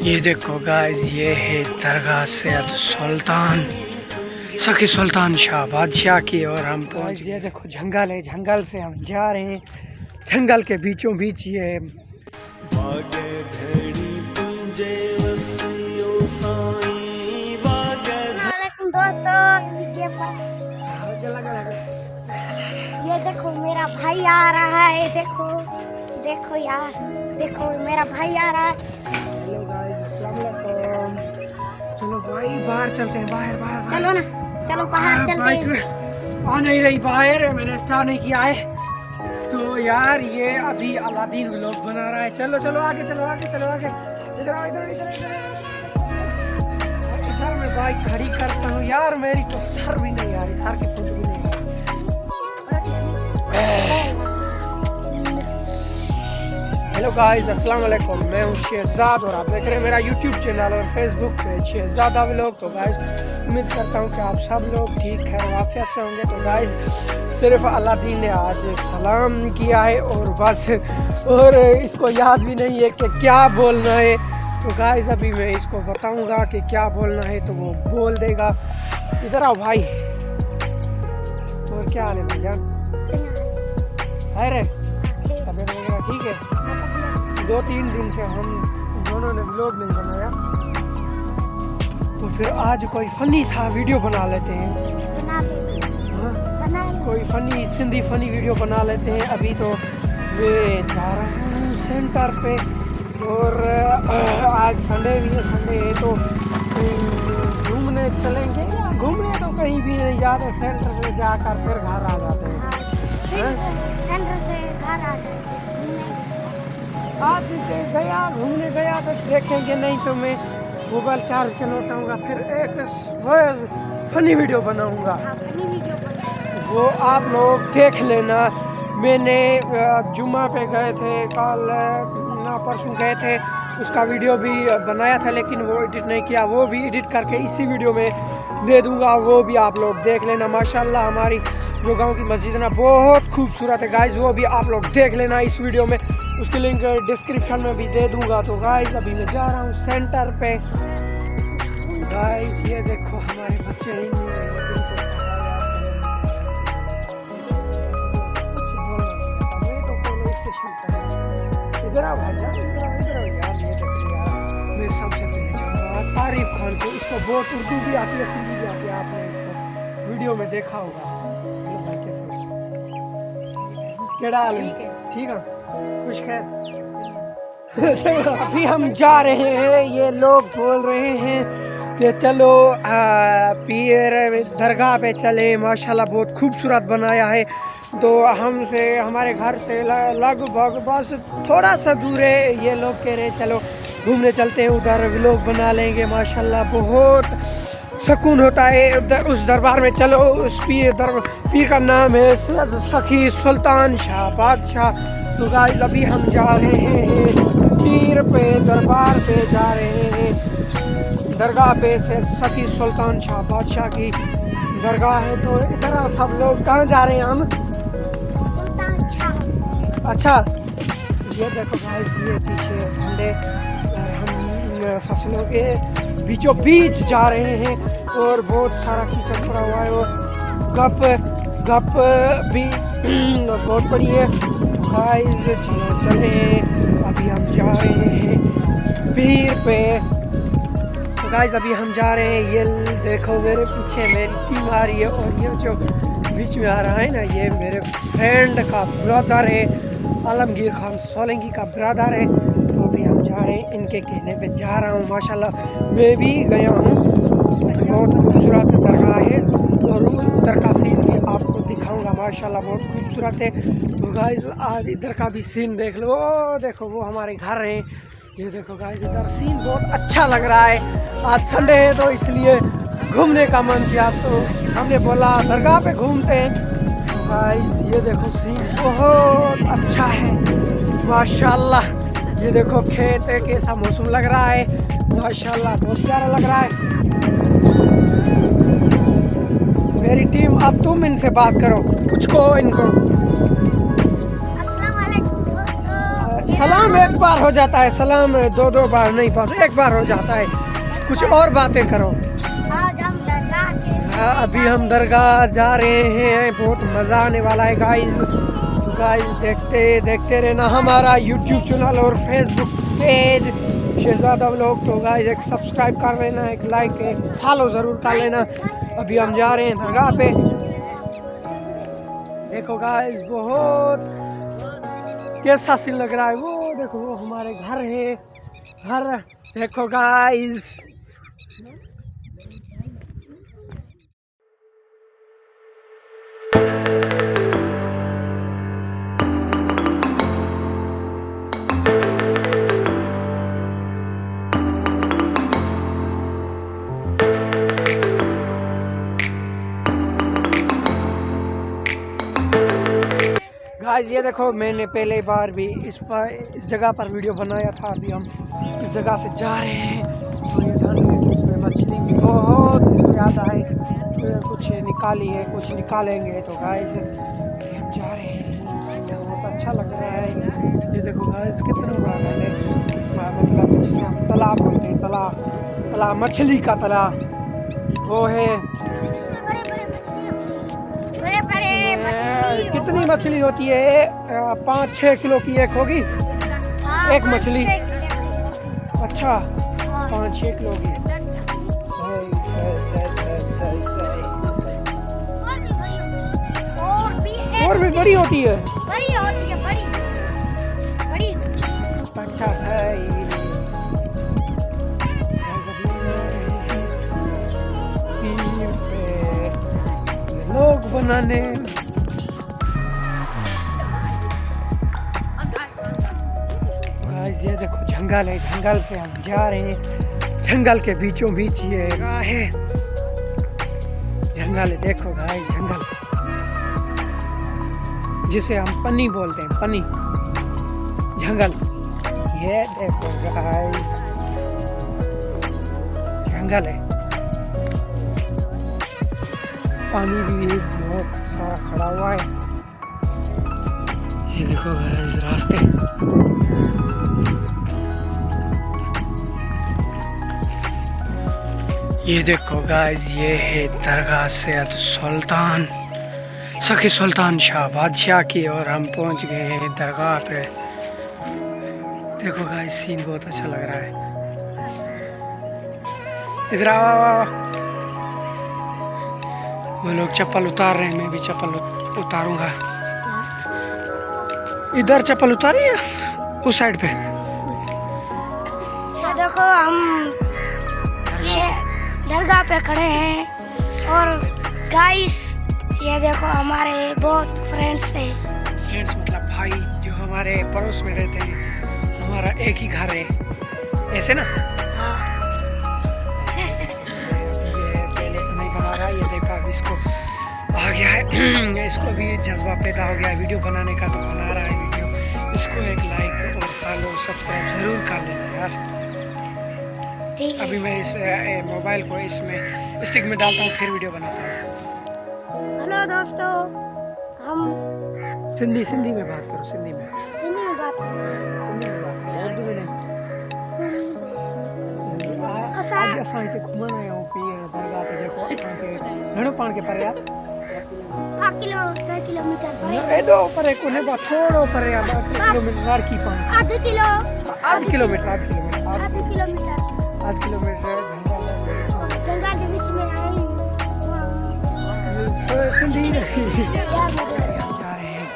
ये देखो गाइस, ये है दरगाह सैयद सुल्तान सखी सुल्तान शाह बादशाह की। और हम पहुंच, ये देखो जंगल है, जंगल से हम जा रहे हैं, जंगल के बीचों बीच ये ये देखो मेरा भाई आ रहा है। देखो देखो यार, देखो मेरा भाई आ रहा है। हेलो गाइस, अस्सलाम वालेकुम। चलो भाई बाहर चलते हैं, बाहर बाहर चलो ना, चलो बाहर चलते हैं। आ नहीं रही बाहर, मैंने स्टार्ट नहीं किया है तो यार ये अभी अलादीन व्लॉग बना रहा है। चलो चलो आगे, चलो आगे, चलो आगे। इधर आओ, इधर इधर इधर मैं बाइक खड़ी करता हूँ यार। मेरी तो सर भी नहीं आ रही, सर की फुट भी नहीं आ रही। हेलो गाइस, अस्सलाम वालेकुम। मैं हूँ शहजाद और आप देख रहे हैं मेरा यूट्यूब चैनल और फेसबुक पेज शहजादा व्लॉग। तो गाइस उम्मीद करता हूँ कि आप सब लोग ठीक है, आफियत से होंगे। तो गाइस सिर्फ अलादीन ने आज सलाम किया है और बस, और इसको याद भी नहीं है कि क्या बोलना है। तो गाइस अभी मैं इसको बताऊंगा कि क्या बोलना है तो वो बोल देगा। इधर आओ भाई। और क्या हाल है भाईजान? अरे तबीयत वगैरह ठीक है? 2-3 दिन से हम दोनों ने व्लॉग नहीं बनाया, तो फिर आज कोई फनी सा वीडियो बना लेते हैं। कोई फनी सिंधी फनी वीडियो बना लेते हैं। अभी तो मैं जा रहा हूँ सेंटर पे और आज संडे भी है। संडे है तो घूमने चलेंगे, या घूमने तो कहीं भी नहीं जाते, सेंटर से जाकर फिर घर आ जाते हैं। सेंटर से घर आ जाते हैं। आज गया घूमने गया तो देखेंगे, नहीं तो मैं मोबाइल चार्ज के लौटाऊंगा, फिर एक फनी वीडियो बनाऊंगा। वो आप लोग देख लेना। मैंने जुम्मा पे गए थे, कल ना परसों गए थे, उसका वीडियो भी बनाया था लेकिन वो एडिट नहीं किया। वो भी एडिट करके इसी वीडियो में दे दूंगा, वो भी आप लोग देख लेना। माशाल्लाह हमारी जो गांव की मस्जिद है ना, बहुत खूबसूरत है गाइस, वो भी आप लोग देख लेना इस वीडियो में। उसकी लिंक डिस्क्रिप्शन में भी दे दूंगा। तो गाइस अभी मैं जा रहा हूँ सेंटर पे। गाइस ये देखो हमारे बच्चे ही नहीं रहे, इधर आओ भाई यार, इधर आओ यार। ये देखो यार, मैं सबसे पहले जाऊँगा तारीफ खान को। इसको बहुत उर्दू भी आती है, सिंधी भी आती है, आपने इसको वीडियो में देखा होगा। हेलो भाई, कैसे केड़ा हाल है? ठीक है, खुश खैर। अभी हम जा रहे हैं, ये लोग बोल रहे हैं कि चलो पीर दरगाह पे चले। माशाल्लाह बहुत खूबसूरत बनाया है। तो हमसे, हमारे घर से लगभग बस थोड़ा सा दूर है। ये लोग कह रहे चलो घूमने चलते हैं, उधर व्लॉग बना लेंगे। माशाल्लाह बहुत सुकून होता है उधर उस दरबार में। चलो उस पीर का नाम है सैयद सखी सुल्तान शाह बादशाह। तो गाइस अभी हम जा रहे हैं पीर पे, दरबार पे जा रहे हैं, दरगाह पे सैयद सखी सुल्तान शाह बादशाह की दरगाह है। तो इधर सब लोग कहाँ जा रहे हैं हम? अच्छा ये देखो गाइस, ये पीछे ठंडे हम फसलों के बीचों बीच जा रहे हैं और बहुत सारा कीचड़ पड़ा हुआ है और गप भी बहुत बड़ी है। गाइस चलो चले, अभी हम जा रहे हैं पीर पे। तो गाइस अभी हम जा रहे हैं, ये देखो मेरे पीछे मेरी टीम आ रही है और ये जो बीच में आ रहा है ना, ये मेरे फ्रेंड का ब्रदर है, आलमगीर खान सोलंकी का ब्रदर है। तो अभी हम जा रहे हैं, इनके कहने पे जा रहा हूँ। माशाल्लाह मैं भी गया हूँ, बहुत खूबसूरत दरगाह है और उधर का सीन भी आपको दिखाऊंगा। माशाल्लाह बहुत खूबसूरत है। तो गाइस आज इधर का भी सीन देख लो। ओ देखो वो हमारे घर है। ये देखो गाइस इधर सीन बहुत अच्छा लग रहा है। आज संडे है तो इसलिए घूमने का मन किया, तो हमने बोला दरगाह पे घूमते हैं। गाइस ये देखो सीन बहुत अच्छा है माशाल्लाह। ये देखो खेत है, कैसा मौसम लग रहा है, माशाल्लाह बहुत प्यारा लग रहा है। मेरी टीम, अब तुम इनसे बात करो, कुछ कहो इनको। सलाम एक बार हो जाता है, सलाम दो बार नहीं, बस एक बार हो जाता है। कुछ और बातें करो। आज हम दरगाह के अभी हम दरगाह जा रहे हैं, बहुत मज़ा आने वाला है गाइस। देखते रहना हमारा यूट्यूब चैनल और फेसबुक पेज शहजादा व्लॉग। तो गाइस एक सब्सक्राइब कर लेना, एक लाइक, एक फॉलो ज़रूर कर लेना। अभी हम जा रहे हैं दरगाह पे। देखो गाइस बहुत कैसा सीन लग रहा है। वो देखो वो हमारे घर है, घर देखो गाइस। गाइस ये देखो मैंने पहले बार भी इस जगह पर वीडियो बनाया था। अभी हम इस जगह से जा रहे हैं। तो ये जान इसमें मछली भी बहुत ज़्यादा है, तो कुछ निकाली है, कुछ निकालेंगे। तो गाइस हम जा रहे हैं, बहुत अच्छा लग रहा है। ये देखो गाइस कितना बड़ा है, मतलब जिसे हम तालाब बोलते हैं, तालाब मछली का तालाब वो है। कितनी मछली होती है? 5-6 किलो की एक होगी एक मछली। अच्छा 5-6 किलो की। सही। और भी बड़ी होती है। बड़ी। अच्छा सही। लोग बनाने ये देखो जंगल है, जंगल से हम जा रहे हैं। जंगल के बीचों बीच ये राह है, जंगल है। देखो गाइस जंगल जिसे हम पन्नी बोलते हैं, पन्नी जंगल। ये देखो गाइस जंगल है, पानी भी बहुत सारा खड़ा हुआ है। ये देखो गाइस रास्ते। ये देखो गाइस ये है दरगाह सैयद सुल्तान सखी सुल्तान शाह बादशाह की, और हम पहुंच गए हैं दरगाह पे। देखो गाइस सीन बहुत अच्छा लग रहा है। इधर आओ। वो लोग चप्पल उतार रहे हैं, मैं भी चप्पल उतारूंगा। इधर चप्पल उतारी है उस साइड पे। देखो हम दरगाह पे खड़े हैं, और गाइस ये देखो हमारे बहुत फ्रेंड्स हैं। फ्रेंड्स मतलब भाई जो हमारे पड़ोस में रहते हैं, हमारा एक ही घर है, ऐसे ना। हाँ। ये पहले तो नहीं बना रहा, ये देखा अब इसको आ गया है। इसको भी जज्बा पैदा हो गया है वीडियो बनाने का, तो बना रहा है वीडियो। इसको एक लाइक और फॉलो सब्सक्राइब ज़रूर कर लेना यार। अभी मैं इस मोबाइल को इसमें स्टिक में डालता हूँ, फिर वीडियो बनाता हूँ। हेलो दोस्तों, हम सिंधी में बात करो। सिंधी में बात करें। सिंधी में बात करो, उर्दू में नहीं। आज असां हिते घुमण आया हूँ पीर दरगाह ते। जेको असांखे घणो पाण खे परे आहे? 2 किलोमीटर परे। एॾो परे कोन्हे, बस थोड़ो परे आहे, 2 किलोमीटर की पाण। आधे किलोमीटर जंगल के बीच में आई। सिंधी यार जा रहे हैं।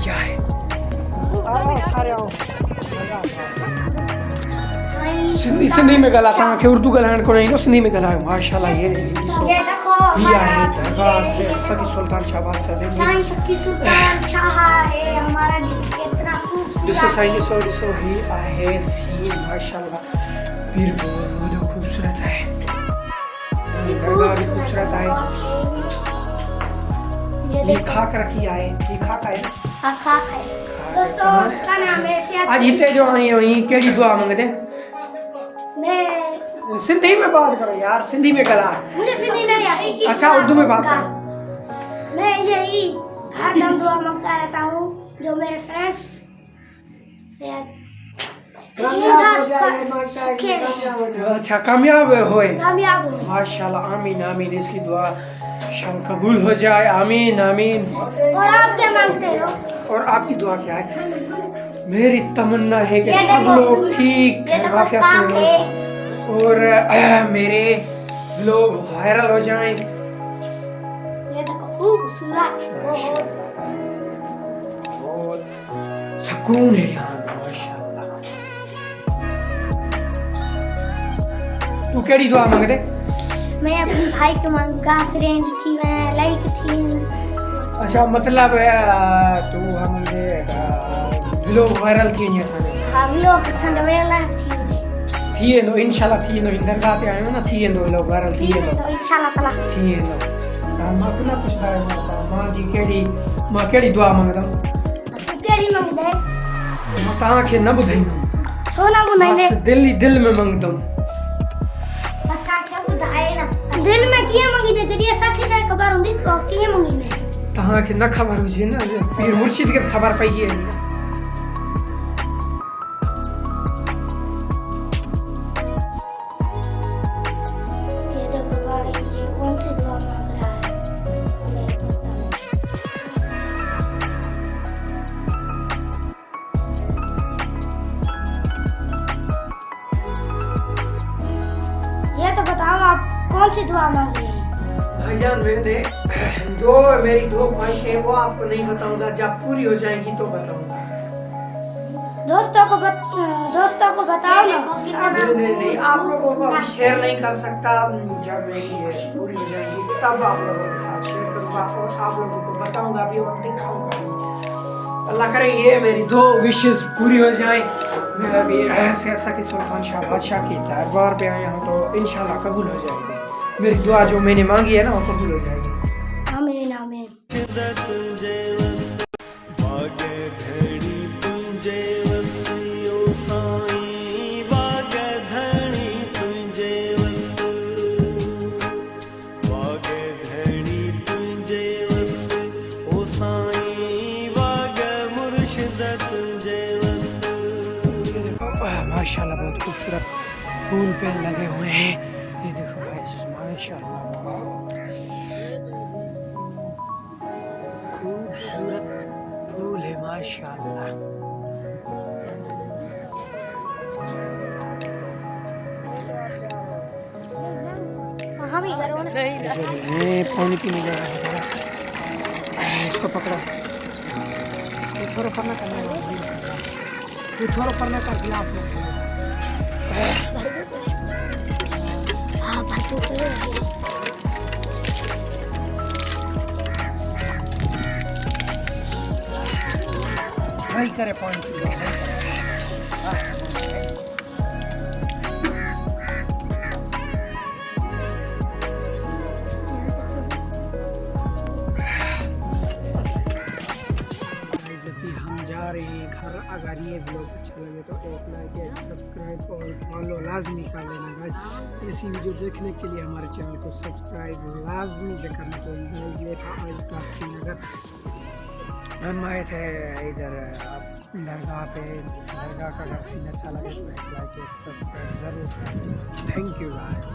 क्या है सिंधी में ॻाल्हाए, तव्हांखे उर्दू ॻाल्हाइण कोन ईंदो, सिंधी में ॻाल्हायो। माशाल्लाह। ये आहे दरगाह से सखी सुल्तान शाह बादशाह। साईं सखी सुल्तान शाह है हमारा, कितना खूबसूरत। ॾिसो साईं, ॾिसो ही आहे सीन। माशाल्लाह पीर जो खूबसूरत है, दरगाह भी खूबसूरत है। ये खाक रखी आहे, ये खाक है। हाँ खाक है दोस्तों, उसका नाम है। आज हिते जो आई हुई केड़ी दुआ मंगदे? मैं सिंधी में बात करो यार, सिंधी में गला। मुझे सिंधी नहीं आती। अच्छा उर्दू में बात करो। मैं यही हर दम दुआ मांगता रहता हूँ जो मेरे फ्रेंड्स से अच्छा कामयाब होए। कामयाब हो। माशाल्लाह, आमीन आमीन। इसकी दुआ शायद कबूल हो जाए। आमीन आमीन। और आप क्या मांगते हो? और आपकी दुआ क्या है? मेरी तमन्ना है कि सब लोग ठीक वाफिया से हों और मेरे लोग वायरल हो जाएं। ये देखो खूबसूरत, बहुत सुकून है यहाँ माशाल्लाह। तू केड़ी दुआ मांगदे? मैं अपनी भाई को मांगा, फ्रेंड थी मैं, लाइक थी। अच्छा मतलब तू हमने व्लॉग वायरल थी नहीं असांजे। हाँ व्लॉग संडवेला थी वेंदो इंशाल्लाह, थी वेंदो। दरगाह ते आयो ना, थी वेंदो व्लॉग वायरल थी वेंदो इंशाल्लाह ताला थी वेंदो। मां को ना पुछदा है मां जी केड़ी दुआ मांगदम? तू केड़ी मांगदे? मां तहां खे न बुधाईंदम, छो ना बुधाईंदे? बस दिल में मांगदम। बस आके बुधाए ना दिल में किए मांगींदे? जदी असा खे जाए खबर हुंदी तो किए मांगींदे? तहां खे न खबर हुजे ना, पीर मुर्शिद के खबर पईजे। ये तो बताओ आप कौन सी दुआ मांग रहे हैं? भाईजान मैंने जो मेरी दो ख्वाहिश है वो आपको नहीं बताऊंगा, जब पूरी हो जाएगी तो बताऊंगा। दोस्तों को बताओ ना। नहीं आप लोगों को अभी शेयर नहीं कर सकता। जब मेरी ये पूरी हो जाएगी तब आप लोगों के साथ शेयर करूंगा और आप लोगों को बताऊंगा भी और दिखाऊंगा। अल्लाह करे ये मेरी दो विशेस पूरी हो जाए। मैं अभी सिरसा की सुल्तान शाह बादशाह की दरबार पे आया हूँ तो इंशाल्लाह कबूल हो जाएगी। मेरी दुआ जो मैंने मांगी है ना वो कबूल हो जाएगी। आमीन आमीन। माशाल्लाह बहुत खूबसूरत फूल पे लगे हुए हैं। ये देखो गाइस माशाल्लाह खूबसूरत फूल है माशाल्लाह। वहाँ भी करो ना। नहीं पानी पीने जा रहा है। इसको पकड़ो, ये थोड़ा पढ़ना करना है, ये थोड़ा पढ़ना कर दिया आपने। हाँ भाई करे पानी पी लो। हम जा रहे हैं घर। अगर ये ब्लॉग अच्छा लगे तो एक लाइक, एक सब्सक्राइब और फॉलो लाजमी कर लेना गाइस। ऐसी वीडियो देखने के लिए हमारे चैनल को सब्सक्राइब लाजमी से करना चाहिए। ये था आज का श्रीनगर। हम आए थे इधर दरगाह पे। दरगाह का अगर सीन अच्छा लगे तो एक लाइक, एक सब्सक्राइब ज़रूर करें। Thank you guys.